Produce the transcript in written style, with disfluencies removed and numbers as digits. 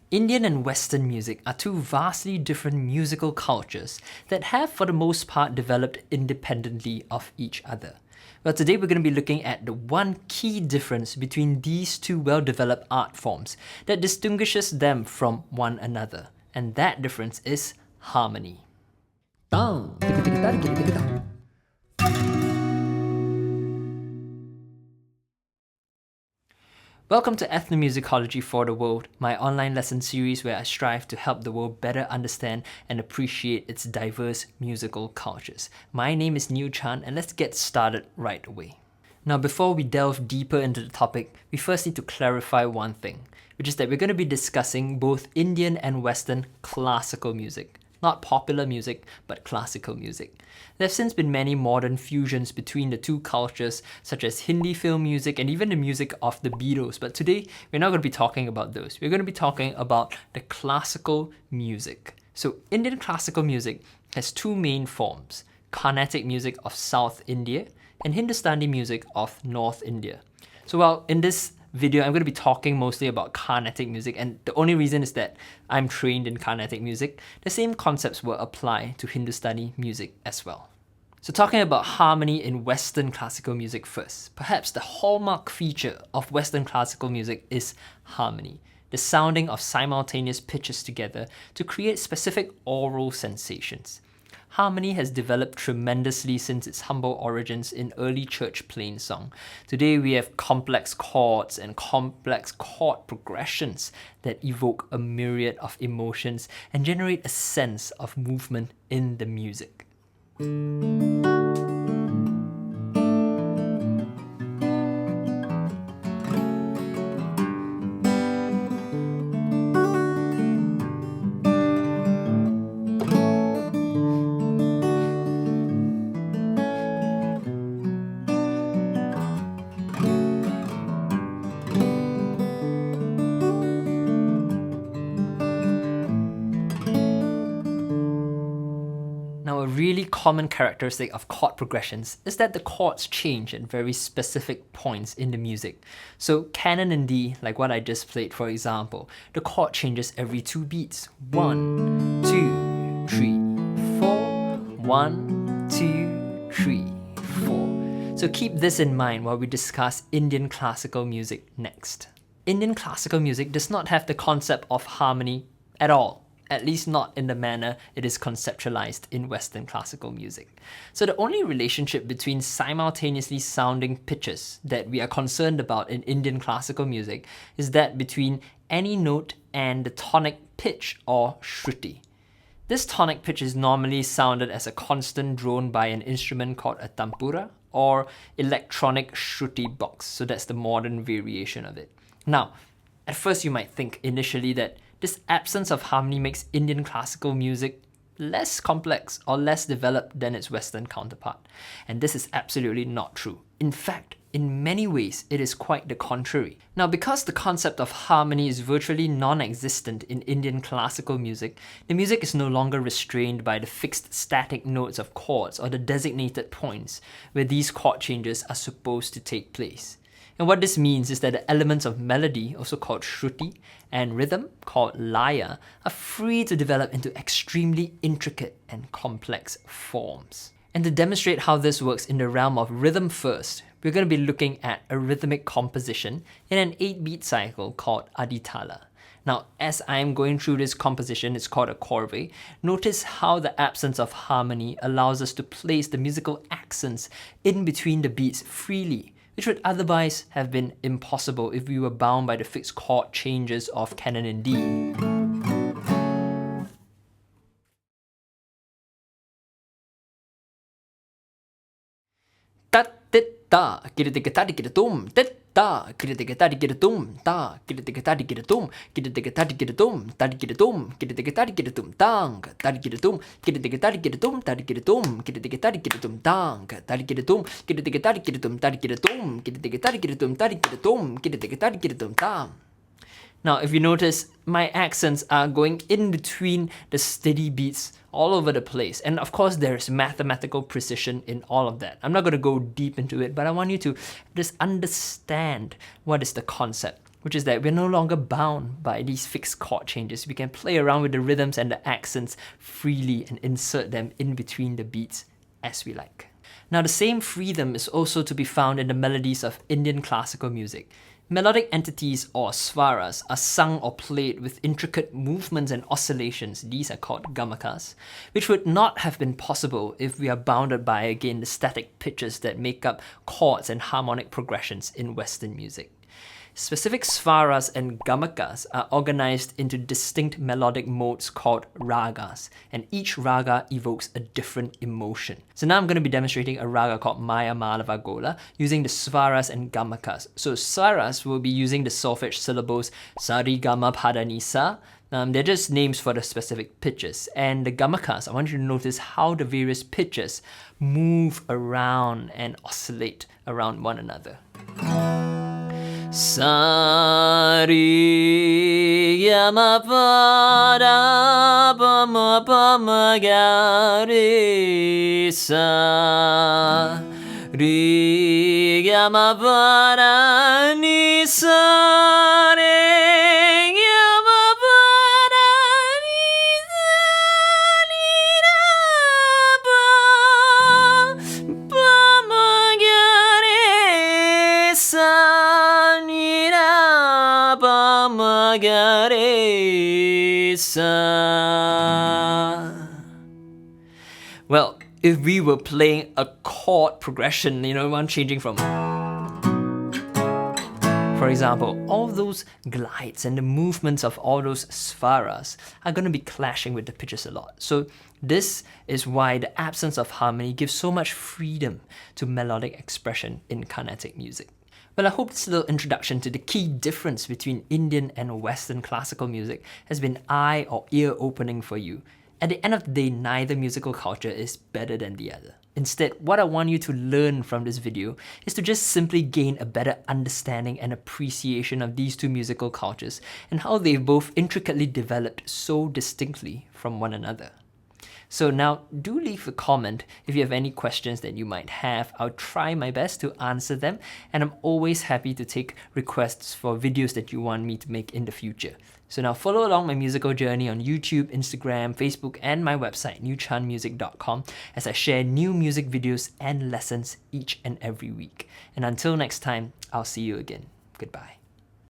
Indian and Western music are two vastly different musical cultures that have for the most part developed independently of each other. Well, today we're going to be looking at the one key difference between these two well-developed art forms that distinguishes them from one another, and that difference is harmony. Welcome to Ethnomusicology For The World, my online lesson series where I strive to help the world better understand and appreciate its diverse musical cultures. My name is Niu Chan, and let's get started right away. Now, before we delve deeper into the topic, we first need to clarify one thing, which is that we're going to be discussing both Indian and Western classical music. Not popular music, but classical music. There have since been many modern fusions between the two cultures, such as Hindi film music and even the music of the Beatles. But today, we're not going to be talking about those. We're going to be talking about the classical music. So, Indian classical music has two main forms: Carnatic music of South India and Hindustani music of North India. So, while in this video, I'm going to be talking mostly about Carnatic music, and the only reason is that I'm trained in Carnatic music. The same concepts will apply to Hindustani music as well. So talking about harmony in Western classical music first, perhaps the hallmark feature of Western classical music is harmony, the sounding of simultaneous pitches together to create specific aural sensations. Harmony has developed tremendously since its humble origins in early church plainsong. Today we have complex chords and complex chord progressions that evoke a myriad of emotions and generate a sense of movement in the music. Now, a really common characteristic of chord progressions is that the chords change at very specific points in the music. So canon in D, like what I just played for example, the chord changes every 2 beats. 1, 2, 3, 4, 1, 2, 3, 4. So keep this in mind while we discuss Indian classical music next. Indian classical music does not have the concept of harmony at all. At least not in the manner it is conceptualized in Western classical music. So the only relationship between simultaneously sounding pitches that we are concerned about in Indian classical music is that between any note and the tonic pitch or shruti. This tonic pitch is normally sounded as a constant drone by an instrument called a tampura or electronic shruti box. So that's the modern variation of it. Now, at first you might think initially that this absence of harmony makes Indian classical music less complex or less developed than its Western counterpart. And this is absolutely not true. In fact, in many ways, it is quite the contrary. Now, because the concept of harmony is virtually non-existent in Indian classical music, the music is no longer restrained by the fixed static notes of chords or the designated points where these chord changes are supposed to take place. And what this means is that the elements of melody, also called shruti, and rhythm, called laya, are free to develop into extremely intricate and complex forms. And to demonstrate how this works in the realm of rhythm first, we're going to be looking at a rhythmic composition in an 8-beat cycle called aditala. Now, as I'm going through this composition, it's called a corvée, notice how the absence of harmony allows us to place the musical accents in between the beats freely, which would otherwise have been impossible if we were bound by the fixed chord changes of canon in D. Ta kita tiga tadi kita tum ta kita tiga tadi kita tum ta kita tiga tadi kita tum kita tiga tadi kita tum tadi kita tum kita tiga tadi kita tum tang tadi kita tum kita tiga tadi kita tum tadi kita tum kita tiga tadi kita tum tang tadi kita tum kita tiga tadi kita tum tadi kita tum kita tiga tadi kita tum tadi kita tum kita tiga tadi kita tum tang. Now, if you notice, my accents are going in between the steady beats all over the place. And of course, there's mathematical precision in all of that. I'm not going to go deep into it, but I want you to just understand what is the concept. which is that we're no longer bound by these fixed chord changes. We can play around with the rhythms and the accents freely and insert them in between the beats as we like. Now, the same freedom is also to be found in the melodies of Indian classical music. Melodic entities, or svaras, are sung or played with intricate movements and oscillations. These are called gamakas, which would not have been possible if we are bounded by, again, the static pitches that make up chords and harmonic progressions in Western music. Specific svaras and gamakas are organized into distinct melodic modes called ragas, and each raga evokes a different emotion. So now I'm going to be demonstrating a raga called Maya Malava Gola using the svaras and gamakas. So svaras will be using the solfege syllables sari gama pada ni sa. They're just names for the specific pitches. And the gamakas, I want you to notice how the various pitches move around and oscillate around one another. Sari yama pada pama pama gari sa ri yama pada ni sa re yama pada ni sa ni ra pa pama gari sa Well, if we were playing a chord progression, one changing from, for example, all those glides and the movements of all those svaras are going to be clashing with the pitches a lot. So this is why the absence of harmony gives so much freedom to melodic expression in Carnatic music. Well, I hope this little introduction to the key difference between Indian and Western classical music has been eye or ear opening for you. At the end of the day, neither musical culture is better than the other. Instead, what I want you to learn from this video is to just simply gain a better understanding and appreciation of these two musical cultures and how they've both intricately developed so distinctly from one another. So now, do leave a comment if you have any questions that you might have. I'll try my best to answer them, and I'm always happy to take requests for videos that you want me to make in the future. So now follow along my musical journey on YouTube, Instagram, Facebook, and my website, newchanmusic.com, as I share new music videos and lessons each and every week. And until next time, I'll see you again. Goodbye.